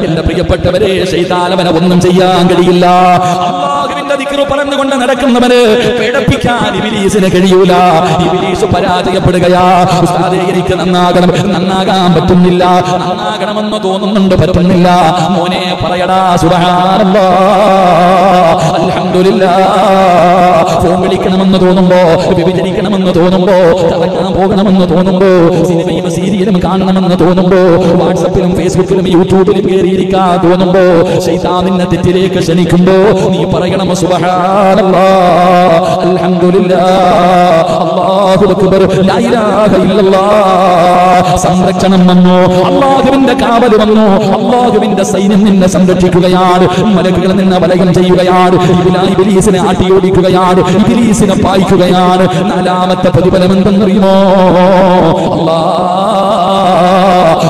എന്റെ പ്രിയപ്പെട്ടവരെ, ശൈതാനവനെ ഒന്നും ചെയ്യാൻ കഴിയില്ല. അല്ലാഹുവിന്റെ ദിക്ർ പറഞ്ഞുകൊണ്ട് നടക്കുന്നവന് പേടിപ്പിക്കാൻ ഇബ്ലീസിന് കഴിയൂല. ഇബ്ലീസ് പരാജയപ്പെടുകയാ. ഉസ്താദേ, എനിക്ക് നന്നാകാൻ പറ്റുന്നില്ല, നന്നാകണമെന്ന് തോന്നുന്നുണ്ട്, പറ്റുന്നില്ല. മോനെ പറയടാ സുബ്ഹാനല്ലാഹ്, അൽഹംദുലില്ലാഹ്. ഫോൺ വിളിക്കണമെന്ന് തോന്നുമ്പോ, വിഭജിക്കണമെന്ന് തോന്നുമ്പോ, കറങ്ങാൻ പോകണമെന്ന് തോന്നുമ്പോ, സിനിമയും സീരിയലും കാണണമെന്ന് തോന്നുമ്പോ, വാട്സപ്പിലും ഫേസ്ബുക്കിലും യൂട്യൂബിലും കയറിയിരിക്കാൻ തോന്നുമ്പോ, ശൈത്താൻ നിന്നെ തെറ്റിലേക്ക് ക്ഷണിക്കുമ്പോ നീ പറയണം സുബ്ഹാനല്ലാഹ്, അൽഹംദുലില്ലാഹ്, അല്ലാഹു അക്ബർ, ലാ ഇലാഹ ഇല്ലല്ലാഹ്. സംരക്ഷണം വന്നു, അല്ലാഹുവിന്റെ കാവൽ വന്നു, അല്ലാഹുവിന്റെ സൈന്യം നിന്നെ സംരക്ഷിക്കുകയാണ്. മലക്കുകൾ നിന്നെ വലയം ചെയ്യുകയാണ്, ഇബ്ലീസിനെ ആട്ടിയോടിക്കുകയാണ്, ഇബ്ലീസിനെ പായിക്കുകയാണ്. നാലാമത്തെ പ്രതിഫലം എന്തെന്നറിയുമോ? അല്ലാഹ്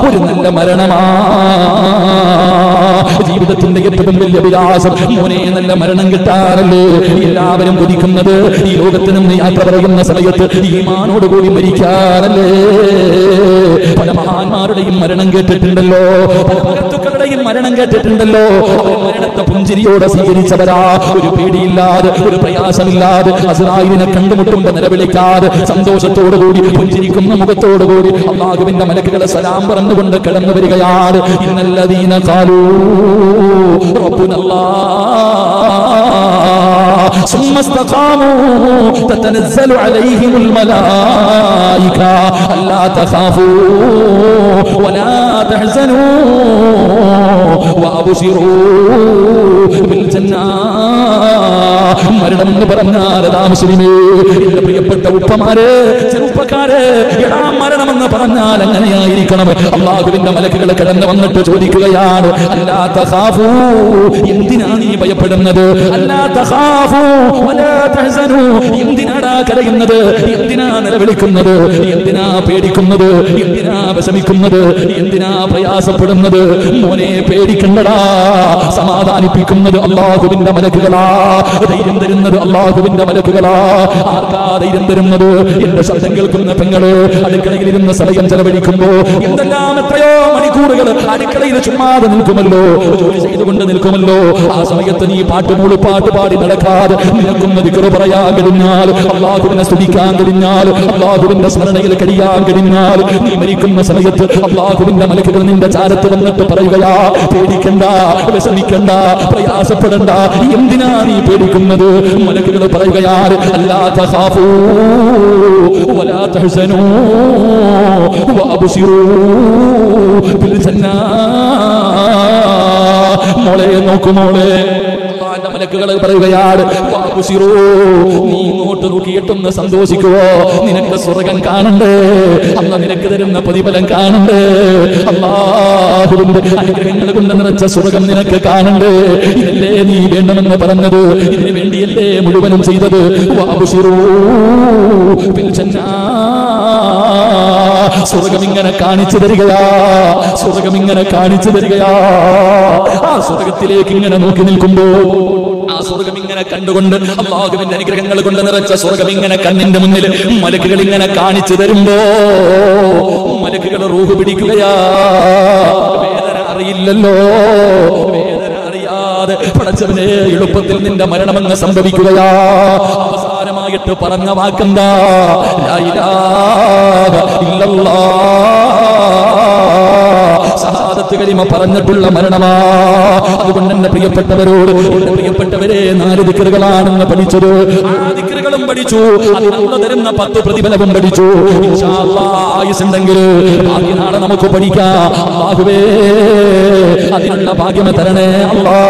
ഒരു നല്ല മരണമാ. ജീവിതത്തിന്റെ ഏറ്റവും വലിയ വിലാസം മോനെ നല്ല മരണം കിട്ടാറല്ലേ എല്ലാവരും കൊതിക്കുന്നത്. ഈ ലോകത്ത് നിന്ന് യാത്ര പറയുന്ന സമയത്ത് ഈമാനോടുകൂടി മരിക്കാറല്ലേ. പല മഹാന്മാരുടെയും മരണം കേട്ടിട്ടുണ്ടല്ലോ, പല ഭക്തുക്കളുടെയും മരണം കേട്ടിട്ടുണ്ടല്ലോ. മരണത്തെ പുഞ്ചിരിയോടെ സ്വീകരിച്ചവരാ. ഒരു പേടിയില്ലാതെ, ഒരു പ്രയാസമില്ലാതെ, അസ്രായിലിനെ കണ്ടുമുട്ടുമ്പോ നിലവിളിക്കാതെ, സന്തോഷത്തോടുകൂടി പുഞ്ചിരിക്കുന്ന മുഖത്തോടുകൂടി അല്ലാഹുവിന്റെ മലക്കുകളെ സലാം പറഞ്ഞുകൊണ്ട് കടന്നു വരികയാണ്. ഇന്നല്ലദീന ഖാലൂ റബ്ബുനല്ലാഹ് ثم استقاموا تتنزل عليهم الملائكة ألا تخافوا ولا تحزنوا وأبشروا بالجنة. മരണം എന്ന് പറഞ്ഞാൽ അതാ മുസ്ലിമേ, എന്റെ പ്രിയപ്പെട്ട ഉപ്പമാരെ, ചെറുപ്പക്കാരെ, എടാ മരണമെന്ന് പറഞ്ഞാൽ എങ്ങനെയായിരിക്കണം? അല്ലാഹുവിന്റെ മലക്കുകൾ കടന്നു വന്നിട്ട് ചോദിക്കുകയാണ്, അല്ലാ തഖാഫൂ, എന്തിനാ നീ ഭയപ്പെടുന്നത്? അല്ലാ തഖാഫൂ വലാ തഹ്സനൂ, എന്തിനാടാ കരയുന്നത്? എന്തിനാ നിലവിളിക്കുന്നത്? എന്തിനാ പേടിക്കുന്നത്? എന്തിനാ വിഷമിക്കുന്നത്? എന്തിനാ പ്രയാസപ്പെടുന്നത്? മോനെ പേടിക്കണ്ടടാ. സമാധാനിപ്പിക്കുന്നത് അല്ലാഹുവിന്റെ മലക്കുകളാ, ധൈര്യം തരുന്നത് അല്ലാഹുവിന്റെ മലക്കുകളാ. ആർക്കാ ധൈര്യം തരുന്നത്? എന്റെ ശബ്ദം കേൾക്കുന്ന പെങ്ങള് അടുക്കളയിൽ ഇരുന്ന് സമയം ചെലവഴിക്കുമ്പോ എന്തെല്ലാം എത്രയോ മണിക്കൂറുകൾ അടുക്കളയിൽ ചുമ്മാതെ നിൽക്കുമല്ലോ, ജോലി ചെയ്തുകൊണ്ട് നിൽക്കുമല്ലോ. ആ സമയത്ത് നീ പാട്ട് പാടി നടക്കാതെ നിനക്കൊന്ന് ദിക്ർ പറയാൻ കഴിഞ്ഞാൽ, അല്ലാഹുവിനെ സ്തുതിക്കാൻ കഴിഞ്ഞാൽ, അല്ലാഹുവിന്റെ സ്മരണയിൽ കഴിയാൻ കഴിഞ്ഞാൽ, നീ മരിക്കുന്ന സമയത്ത് അല്ലാഹുവിന്റെ മലക്കുകൾ നിന്റെ ചാരത്ത് വന്നിട്ട് പറയുകയാ, പേടിക്കണ്ട, വിഷമിക്കണ്ട, പ്രയാസപ്പെടണ്ട. എന്തിനാ നീ പേടിക്കുന്നത്? മലക്കുകൾ പറയുകയാണ്, അല്ലാ തഖാഫൂ വലാ തഹ്സനൂ വഅബ്ശിറൂ ബിൽ ജന്ന. മോളെ നോക്കൂ, മോളെ, മലക്കുകൾ പറയുകയാണ്, നീ ഇങ്ങോട്ട് നോക്കിയിട്ടൊന്ന് സന്തോഷിക്കുവോ? നിനക്ക് സ്വർഗം കാണണ്ടേ? അന്ന് നിനക്ക് തരുന്ന പ്രതിഫലം കാണണ്ടേ? അല്ലാഹുവിന്റെ അനുഗ്രഹങ്ങൾ കൊണ്ട് നിറച്ച സ്വർഗം നിനക്ക് കാണണ്ടേ? ഇതല്ലേ നീ വേണമെന്ന് പറഞ്ഞത്? ഇതിനു വേണ്ടിയല്ലേ മുഴുവനും ചെയ്തത്? സ്വർഗം ഇങ്ങനെ കാണിച്ചു തരികയാ, സ്വർഗം ഇങ്ങനെ കാണിച്ചു തരികയാ. ആ സ്വർഗത്തിലേക്ക് ഇങ്ങനെ നോക്കി നിൽക്കുമ്പോ, ആ സ്വർഗം ഇങ്ങനെ കണ്ടുകൊണ്ട് അല്ലാഹുവിന്റെ അനുഗ്രഹങ്ങൾ കൊണ്ട് നിറച്ച സ്വർഗം ഇങ്ങനെ കണ്ണിന്റെ മുന്നിൽ മലക്കുകൾ ഇങ്ങനെ കാണിച്ചു തരുമ്പോ മലക്കുകൾ റൂഹ് പിടിക്കുകയാ. വേദന അറിയില്ലല്ലോ, വേദന അറിയാതെ പടച്ചവനെ എളുപ്പത്തിൽ നിന്റെ മരണമെന്ന് സംഭവിക്കുകയാ. അവസാനമായിട്ട് പറഞ്ഞ വാക്കെന്താ? ലാ ഇലാഹ ഇല്ലല്ലാഹ്. സഹാദത്ത് കലിമ പറഞ്ഞിട്ടുള്ള മരണമാ. അതുകൊണ്ട് എന്റെ പ്രിയപ്പെട്ടവരോട്, എന്റെ പ്രിയപ്പെട്ടവരെ, 4 ദിക്റുകളാണെന്ന് പഠിച്ചത്. ആ ദിക്റുകളും പഠിച്ചു, അതിനുള്ള തരുന്ന 10 പ്രതിഫലവും പഠിച്ചു. ഇൻഷാ അല്ലാഹ് ആയുസുണ്ടെങ്കിൽ ബാക്കി നാളെ നമുക്ക് പഠിക്കാം. അല്ലാഹുവേ, അതിനുള്ള ഭാഗ്യം തരണേ അല്ലാഹ്.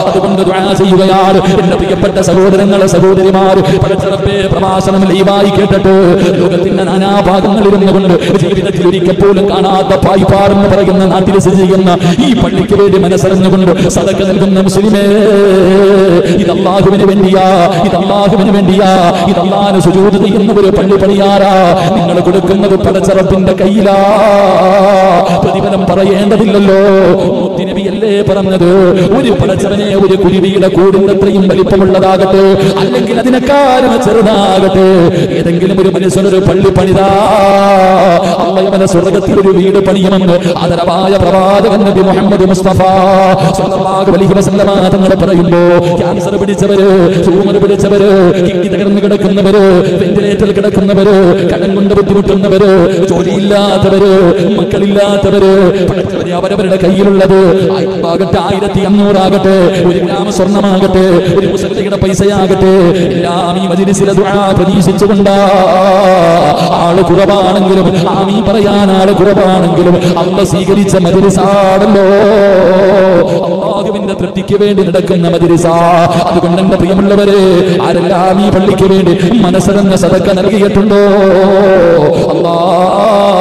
അതുകൊണ്ട് ദുആ ചെയ്യുകയാണ് എന്റെ പ്രിയപ്പെട്ട സഹോദരങ്ങളെ, സഹോദരിമാര്. പടച്ചറപ്പേ, പ്രഭാഷണം ലൈവായി കേട്ടിട്ട് ലോകത്തിന്റെ നാനാഭാഗങ്ങളിരുന്നു കൊണ്ട് ജീവിതത്തിൽ ഒരിക്കൽ പോലും കാണാത്ത പായ്പാർ എന്ന് പറയുന്ന നാട്ടിൽ സ്ഥിതി ചെയ്യുന്ന ഈ പള്ളിക്ക് വേണ്ടി മനസ്സറിഞ്ഞുകൊണ്ട് സദഖ നൽകുന്ന മുസ്ലിമേ, ഇത് അല്ലാഹുവിന് വേണ്ടിയാ, ഇത് അല്ലാഹുവിന് വേണ്ടിയാ, ഇത് അല്ലാഹുവിന് സുജൂദ് ചെയ്യുന്ന ഒരു പള്ളി പണിയാറാ. നിങ്ങൾ കൊടുക്കുന്നത് പടച്ചറപ്പിന്റെ കയ്യിലാ. പ്രതിഫലം പറയേണ്ടതില്ലല്ലോ. മുത്തുനബിയല്ലേ പറഞ്ഞത്, ഒരു പടച്ചവനെ ഒരു കുരുവിയുടെ കൂടിനത്രയും വലിപ്പമുള്ളതാകട്ടെ, അല്ലെങ്കിൽ അതിനെക്കാരും ചെറുതാകട്ടെ, ഏതെങ്കിലും ഒരു മനുഷ്യനൊരു പള്ളി പണിതാ അള്ളാഹുവിന്റെ സ്വർഗ്ഗത്തിൽ ഒരു വീട് പണിയുമെന്ന് ആദരവായ പ്രവാചകൻ നബി മുഹമ്മദ് മുസ്തഫ സ്വല്ലല്ലാഹു അലൈഹി വസല്ലമ തങ്ങൾ പറയുമ്പോ, ക്യാൻസർ പിടിച്ചവര്, ട്യൂമർ പിടിച്ചവര്, കിഡ്നി തകർന്നു കിടക്കുന്നവര്, വെന്റിലേറ്ററിൽ കിടക്കുന്നവര്, കടം കൊണ്ട് ബുദ്ധിമുട്ടുന്നവര്, ജോലിയില്ലാത്തവര്, മക്കളില്ലാത്തവര്, അവരവരുടെ കയ്യിലുള്ളത് 1500 ആകട്ടെ, 1 ഗ്രാം സ്വർണ്ണമാകട്ടെ, ഒരു മുസൽമാന്റെ പൈസയാകട്ടെ, എല്ലാം ഈ മജ്‌ലിസിലെ ദുആ പ്രതീക്ഷിച്ചുകൊണ്ടാ. ആള് കുറവാണെങ്കിലും, ആമീൻ പറയാൻ ആള് കുറവാണെങ്കിലും അല്ലാഹു സ്വീകരിച്ച മജ്‌ലിസാണല്ലോ, അല്ലാഹുവിന്റെ തൃപ്തിക്ക് വേണ്ടി നടക്കുന്ന മജ്‌ലിസാ. അതുകൊണ്ട് എന്റെ പ്രിയമുള്ളവരെ, ആരെല്ലാം ഈ പള്ളിക്ക് വേണ്ടി മനസ്സറിഞ്ഞ സദക്ക നൽകിയിട്ടുണ്ടോ, അല്ലാഹ്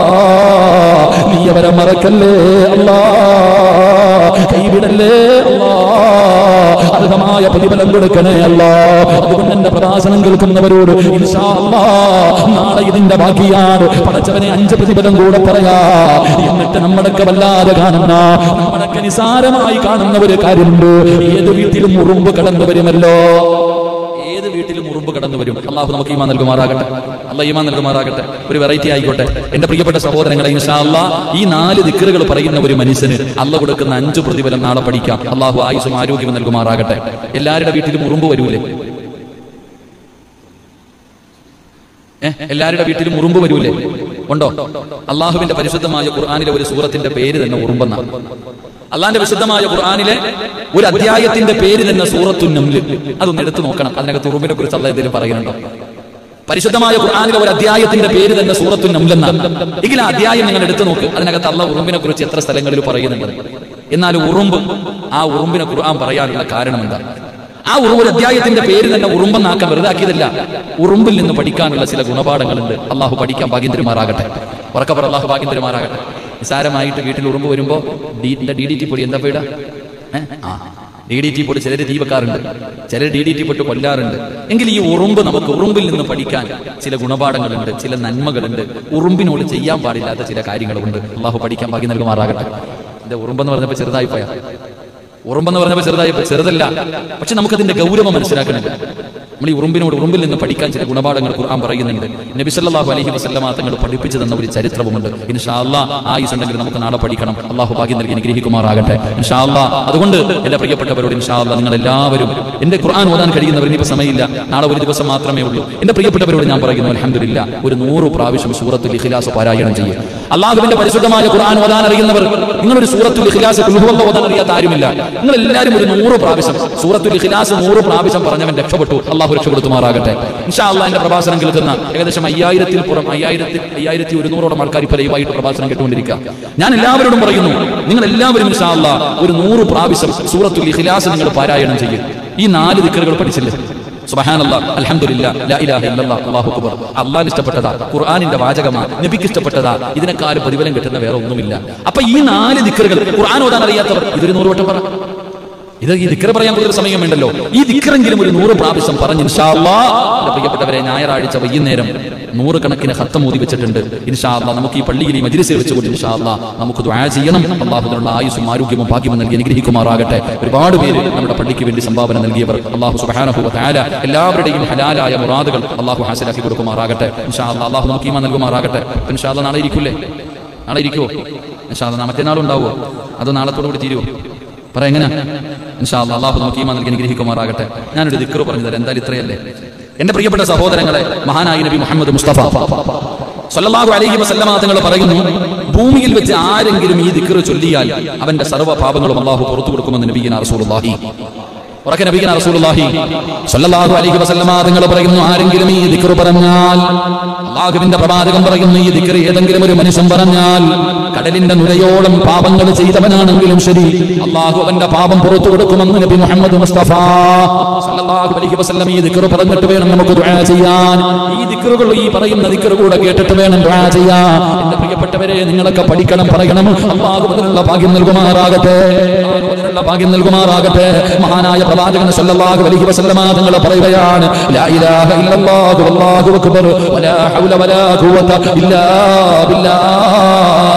നീ അവരെ മറക്കല്ലേ, അല്ലാഹ് കൈവിടല്ലേ, അല്ലാഹ് അർഹമായ പ്രതിഫലം കൊടുക്കണേ അല്ലാഹ്. അതുകൊണ്ട് എന്റെ പ്രഭാഷണം കേൾക്കുന്നവരോട് ഇൻഷാ അല്ലാഹ് നാളെ ഇതിന്റെ ബാക്കിയാണ്. പടച്ചവനെ 5 പ്രതിഫലം കൂടെ പറയാ. എന്നിട്ട് നമ്മളൊക്കെ വല്ലാതെ കാണുന്ന, നമ്മളൊക്കെ നിസാരമായി കാണുന്ന ഒരു കാര്യമുണ്ട്. ഏത് വീട്ടിലും ഉറുമ്പ് കടന്നു വരുമല്ലോ, ഏത് വീട്ടിലും ഉറുമ്പ് കടന്നു വരും. അള്ളാഹു നമുക്ക് ഈമാൻ നൽകുമാറാകട്ടെ, അള്ളാഹ് ഈമാൻ നൽകുമാറാകട്ടെ. ഒരു വെറൈറ്റി ആയിക്കോട്ടെ എന്റെ പ്രിയപ്പെട്ട സഹോദരങ്ങളെ. ഇൻഷാ അല്ലാഹ് ഈ 4 ദിക്റുകൾ പറയുന്ന ഒരു മനുഷ്യന് അള്ളാഹ് കൊടുക്കുന്ന 5 പ്രതിഫലം നാളെ പഠിക്കാം. അള്ളാഹു ആയുസ്സും ആരോഗ്യവും നൽകുമാറാകട്ടെ. എല്ലാവരുടെ വീട്ടിലും ഉറുമ്പ് വരൂലേ? എല്ലാവരുടെ വീട്ടിലും ഉറുമ്പ് വരൂലേ? ഉണ്ടോ? അള്ളാഹുവിന്റെ പരിശുദ്ധമായ ഖുർആനിലെ ഒരു സൂറത്തിന്റെ പേര് തന്നെ ഉറുമ്പെന്നാണ്. അള്ളാന്റെ വിശുദ്ധമായ ഖുർആനിലെ ഒരു അധ്യായത്തിന്റെ പേര് തന്നെ സൂറത്തുൻ നംൽ. അതൊന്ന് എടുത്തു നോക്കണം. അതിനകത്ത് ഉറുമ്പിനെ കുറിച്ച് അള്ളാഹ് എന്തെങ്കിലും പറയുന്നുണ്ടോ? പരിശുദ്ധമായ ഖുർആനിലെ ഒരു അധ്യായത്തിന്റെ പേര് തന്നെ സൂറത്തുൻ നംൽ എന്നാണ്. എങ്കിൽ ആ അധ്യായം നിങ്ങൾ എടുത്തു നോക്ക്. അതിനകത്ത് അള്ളാഹ് ഉറുമ്പിനെ കുറിച്ച് എത്ര സ്ഥലങ്ങളിൽ പറയുന്നുണ്ട്. എന്നാൽ ഉറുമ്പ്, ആ ഉറുമ്പിനെ ഖുർആൻ പറയാനുള്ള കാരണം എന്താ? ആ ഒരു അധ്യായത്തിന്റെ പേര് തന്നെ ഉറുമ്പെന്നാക്കാൻ വെറുതാക്കിയതല്ല. ഉറുമ്പിൽ നിന്ന് പഠിക്കാനുള്ള ചില ഗുണപാഠങ്ങളുണ്ട്. അള്ളാഹു പഠിക്കാൻ ഭാഗ്യം തരുമാറാകട്ടെ. ഉറക്കപ്പറ അള്ളാഹു ഭാഗ്യം തരുമാറാകട്ടെ. നിസാരമായിട്ട് വീട്ടിൽ ഉറുമ്പ് വരുമ്പോ DDT പൊടി എന്താ പേടാ? DDT പൊടി ചിലര് തീ വെക്കാറുണ്ട്, ചിലർ DDT പൊട്ട് കൊല്ലാറുണ്ട്. എങ്കിൽ ഈ ഉറുമ്പ്, നമുക്ക് ഉറുമ്പിൽ നിന്ന് പഠിക്കാൻ ചില ഗുണപാഠങ്ങളുണ്ട്, ചില നന്മകളുണ്ട്. ഉറുമ്പിനോട് ചെയ്യാൻ പാടില്ലാത്ത ചില കാര്യങ്ങളുണ്ട്. അള്ളാഹു പഠിക്കാൻ ഭാഗ്യം നൽകുമാറാകട്ടെ. എന്റെ ഉറുമ്പെന്ന് പറഞ്ഞപ്പോ ചെറുതായി പോയാ? ഉറുമ്പെന്ന് പറഞ്ഞപ്പോൾ ചെറുതല്ല, പക്ഷെ നമുക്കതിന്റെ ഗൗരവം മനസ്സിലാക്കണില്ല. നമ്മൾ ഈ ഉറുമ്പിൽ നിന്ന് പഠിക്കാൻ ചില ഗുണപാഠങ്ങൾ ഖുർആൻ പറയുന്നുണ്ട്. നബി സല്ലല്ലാഹു അലൈഹി വസല്ലമ തങ്ങൾ പഠിപ്പിച്ചു തന്ന ഒരു ചരിത്രവുമുണ്ട്. ഇൻഷാ അല്ലാഹ് ആയുസ് ഉണ്ടെങ്കിൽ നമുക്ക് നാളെ പഠിക്കണം. അള്ളാഹു ഭാഗ്യം നൽകി അനുഗ്രഹിക്കുമാറാകട്ടെ. ഇൻഷാ അല്ലാഹ്. അതുകൊണ്ട് എന്റെ പ്രിയപ്പെട്ടവരോട് ഇൻഷാ അല്ലാഹ് നിങ്ങൾ എല്ലാവരും, എന്റെ ഖുർആൻ ഓതാൻ കഴിയുന്നവർ, ഇനിയിപ്പോൾ സമയമില്ല, നാളെ ഒരു ദിവസം മാത്രമേ ഉള്ളൂ. എന്റെ പ്രിയപ്പെട്ടവരോട് ഞാൻ പറയുന്നു, അൽഹംദുലില്ലാ, ഒരു 100 പ്രാവശ്യം സൂറത്തുൽ ഇഖ്ലാസ് പാരായണം ചെയ്യും. അള്ളാഹുവിന്റെ പരിശുദ്ധമായ ഖുർആൻ ഓതാൻ അറിയുന്നവർ, നിങ്ങളൊരു സൂറത്തുൽ ഇഖ്ലാസ് ഓതാൻ അറിയാത്ത ആരുമില്ല. നിങ്ങൾ എല്ലാവരും ഒരു 100 പ്രാവശ്യം സൂറത്തുൽ ഇഖ്ലാസ് 100 പ്രാവശ്യം പറഞ്ഞവൻ രക്ഷപ്പെട്ടു. അള്ളാഹു രക്ഷപ്പെടുത്തുമാറാകട്ടെ. ഇൻഷാ അല്ലാഹ് എന്റെ പ്രഭാഷണം കേൾക്കുന്ന ഏകദേശം 5000-ൽ പുറം 5100ഓളം ആൾക്കാർ ഇപ്പോൾ ലൈവായിട്ട് പ്രഭാഷണം കേട്ടുകൊണ്ടിരിക്കുക. ഞാൻ എല്ലാവരോടും പറയുന്നു, നിങ്ങൾ എല്ലാവരും ഇൻഷാ അല്ലാഹ് ഒരു 100 പ്രാവശ്യം സൂറത്തുൽ ഇഖ്ലാസ് നിങ്ങൾ പാരായണം ചെയ്യും. ഈ 4 ദിക്റുകൾ പഠിച്ചില്ലേ? സുബ്ഹാനല്ലാഹ്, അൽഹംദുലില്ലാഹ്, ലാ ഇലാഹ ഇല്ലല്ലാഹ്, അല്ലാഹു അക്ബർ. അല്ലാഹുവിന് ഇഷ്ടപ്പെട്ടതാ, ഖുർആനിന്റെ വാചകമാണ്, നബിക്ക് ഇഷ്ടപ്പെട്ടതാ. ഇതിനേക്കാൾ പ്രതിഫലം കിട്ടുന്ന വേറെ ഒന്നുമില്ല. അപ്പൊ ഈ 4 ദിക്റുകൾ ഖുർആൻ ഓതാൻ അറിയാത്തവർ ഇതൊരു 100 വട്ടം പറ. ഇത് ഈ ദിക്ർ പറയാൻ കൂടുതൽ സമയം വേണ്ടല്ലോ. ഈ ദിക്റെങ്കിലും ഒരു 100 പ്രാവശ്യം പറഞ്ഞ് ഇൻഷാ അല്ലാഹ്. പ്രിയപ്പെട്ടവരെ, ഞായറാഴ്ച വൈകുന്നേരം 100 കണക്കിന് ഖത്തം ഓതി വെച്ചിട്ടുണ്ട്. ഇൻഷാ അല്ലാഹ് നമുക്ക് ഈ പള്ളിയിൽ ഈ മജ്‌ലിസിൽ വെച്ചുകൊണ്ട് ഇൻഷാ അല്ലാഹ് നമുക്ക് ദുആ ചെയ്യണം. അല്ലാഹു അതിനുള്ള ആയുസ്സും ആരോഗ്യവും ഭാഗ്യവും നൽകി അനുഗ്രഹിക്കുമാറാകട്ടെ. ഒരുപാട് പേര് നമ്മുടെ പള്ളിക്ക് വേണ്ടി സംഭാവന നൽകിയവർ, അല്ലാഹു സുബ്ഹാനഹു വ തആല എല്ലാവരുടെയും ഹലാലായ മുറാദുകൾ അല്ലാഹു ഹാസിലാക്കി കൊടുക്കുമാറാകട്ടെ. ഇൻഷാ അല്ലാഹ് അല്ലാഹു നമുക്ക് ഈമാൻ നൽകുമാറാകട്ടെ. ഇൻഷാ അല്ലാഹ് നാളെ ഇരിക്കൂലേ? നാളെ ഇരിക്കുവോ? ഇൻഷാ അല്ലാഹ് മറ്റന്നാളും ഉണ്ടാവുമോ? അതോ നാളത്തോടുകൂടി തീരുവോ? പറ എങ്ങനെ? ഇൻഷാ അല്ലാഹ് അല്ലാഹു നമുക്ക് ഈമാൻ നൽകി അനുഗ്രഹിക്കുമാറാകട്ടെ. ഞാനൊരു ദിക്ർ പറഞ്ഞു തരാം. എന്തായാലും ഇത്രയല്ലേ എന്റെ പ്രിയപ്പെട്ട സഹോദരങ്ങളെ. മഹാനായ നബി മുഹമ്മദ് മുസ്തഫ സല്ലല്ലാഹു അലൈഹി വസല്ലമ തങ്ങൾ പറയുന്നു, ഭൂമിയിൽ വെച്ച് ആരെങ്കിലും ഈ ദിക്ർ ചൊല്ലിയാൽ അവന്റെ സർവ്വ പാപങ്ങളും അല്ലാഹു പുറത്തു കൊടുക്കുമെന്ന് നബിയിന റസൂലുള്ളാഹി നബിയിന റസൂലുള്ളാഹി സല്ലല്ലാഹു അലൈഹി വസല്ലമ തങ്ങൾ പറയുന്നു, ആരെങ്കിലും ഈ ദിക്ർ പറഞ്ഞാൽ, അല്ലാഹുവിന്റെ പ്രവാചകൻ പറയുന്നു, ഈ ദിക്ർ ഏതെങ്കിലും ഒരു മനുഷ്യൻ പറഞ്ഞാൽ, കടലിന്റെ നുരയോളം പാപങ്ങൾ ചെയ്തവനാണെങ്കിലും ശരി, അല്ലാഹു അവന്റെ പാപം പുറത്തു കൊടുക്കുമെന്ന് നബി മുഹമ്മദ് മുസ്തഫ സല്ലല്ലാഹു അലൈഹി വസല്ലം. ഈ ദിക്ർ പറഞ്ഞിട്ട് വേണം നമുക്ക് ദുആ ചെയ്യാൻ. ഈ ദിക്റുകൾ, ഈ പറയുന്ന ദിക്ർ കൂടെ കേട്ടിട്ട് വേണം ദുആ ചെയ്യാൻ. എന്റെ പ്രിയപ്പെട്ടവരെ, നിങ്ങളൊക്കെ പഠിക്കണം, പറയണം. അല്ലാഹു അതിനുള്ള ഭാഗ്യം നൽകുമാറാകട്ടെ. ഭാഗ്യം നൽകുമാറാകട്ടെ. മഹാനായ പ്രവാചകൻ സല്ലല്ലാഹു അലൈഹി വസല്ലം തങ്ങൾ പറയുകയാണ്, ലാ ഇലാഹ ഇല്ലല്ലാഹു വല്ലാഹു അക്ബർ വലാ ഹൗല വലാ ഖുവത ഇല്ലാ ബില്ലാഹ്.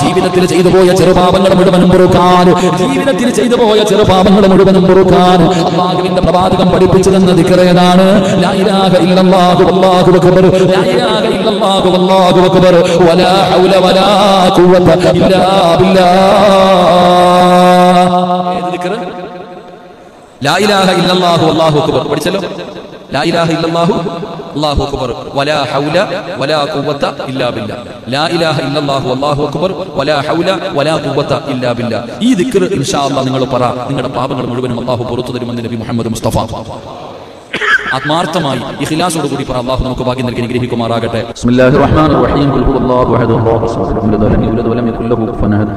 ജീവിതത്തിൽ ചെയ്തു പോയ ചെറുപാപങ്ങൾ മുഴുവനും പൊറുക്കാൻ, ജീവിതത്തിൽ ചെയ്തു പോയ ചെറുപാപങ്ങൾ മുഴുവനും പൊറുക്കാൻ അല്ലാഹുവിന്റെ പ്രവാചകൻ പഠിപ്പിച്ചു തന്ന ദിക്ർ ഏതാണ്? ലാ ഇലാഹ ഇല്ലല്ലാഹു വല്ലാഹു അക്ബർ, ലാ ഇലാഹ ഇല്ലല്ലാഹു വല്ലാഹു അക്ബർ, വലാ ഹൗല വലാ ഖുവത ഇല്ലാ ബില്ലാഹ്. ഏത് ദിക്ർ? ലാ ഇലാഹ ഇല്ലല്ലാഹു വല്ലാഹു അക്ബർ. പഠിച്ചല്ലോ. ലാ ഇലാഹ ഇല്ലല്ലാഹു അല്ലാഹു അക്ബർ വലാ ഹൗല വലാ ഖുവത ഇല്ലാ ബില്ലാഹ്. ലാ ഇലാഹ ഇല്ലല്ലാഹു അല്ലാഹു അക്ബർ വലാ ഹൗല വലാ ഖുവത ഇല്ലാ ബില്ലാഹ്. ഈ ദിക്ർ ഇൻഷാ അല്ലാഹ് നിങ്ങൾ പറ. നിങ്ങളുടെ പാപങ്ങൾ മുഴുവനും അല്ലാഹു പുറത്തു തരുമെന്ന് നബി മുഹമ്മദ് മുസ്തഫ. ആത്മാർത്ഥമായി ഇഖ്ലാസോട് കൂടി പറ. അല്ലാഹു നമുക്ക് ഭാഗ്യം നൽകി അനുഗ്രഹിക്കുമാറാകട്ടെ. ബിസ്മില്ലാഹിർ റഹ്മാനിർ റഹീം. ഖുൽ ഹുവല്ലാഹു അഹദ് അല്ലാഹു സമദ് ലം യലിദ് വലം യകുൽ ലഹു കുഫുവൻ അഹദ്.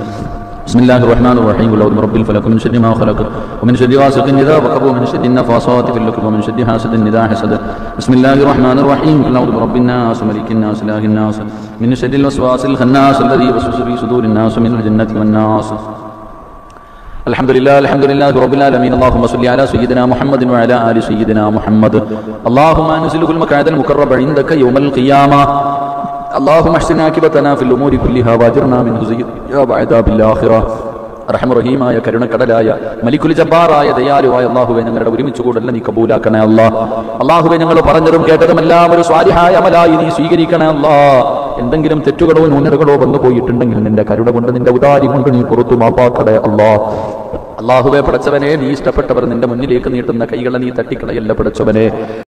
بسم الله الرحمن الرحيم. قل أعوذ برب الفلق من شر ما خلق ومن شر غاسق إذا وقب ومن شر النفاثات في العقد ومن شر حاسد إذا حسد. بسم الله الرحمن الرحيم. قل أعوذ برب الناس ملك الناس إله الناس من شر الوسواس الخناس الذي يوسوس في صدور الناس من الجنة والناس. الحمد لله رب العالمين. اللهم صل على سيدنا محمد وعلى آل سيدنا محمد. اللهم أنزله المقعد المقرب عندك يوم القيامة. اللهم احسن عاقبتنا في الأمور كلها واجرنا من خزي وعذاب الآخرة. റഹ്മറഹീമായ കരുണക്കടലായ മലിക്കുൽ ജബ്ബാറായ ദയാലുവായ അല്ലാഹുവേ, ഞങ്ങളുടെ ഒരുമിച്ച് കൂടല്ല നീ കബൂലാക്കണേ അല്ലാഹ്. അല്ലാഹുവേ, ഞങ്ങൾ പറഞ്ഞതും കേട്ടതും എല്ലാം ഒരു സ്വാലിഹായ അമലായി നീ സ്വീകരിക്കണേ അല്ലാഹ്. എന്തെങ്കിലും തെറ്റുകളോ ന്യൂനതകളോ വന്നു പോയിട്ടുണ്ടെങ്കിൽ നിന്റെ കരുണ കൊണ്ട് നിന്റെ ഉദാരി കൊണ്ട് നീ പുറത്തു മാപ്പാക്കണേ അല്ലാഹ്. അല്ലാഹുവേ, പടച്ചവനെ, നീ ഇഷ്ടപ്പെട്ടവർ നിന്റെ മുന്നിലേക്ക് നീട്ടുന്ന കൈകളെ നീ തട്ടിക്കളയല്ല പടച്ചവനെ.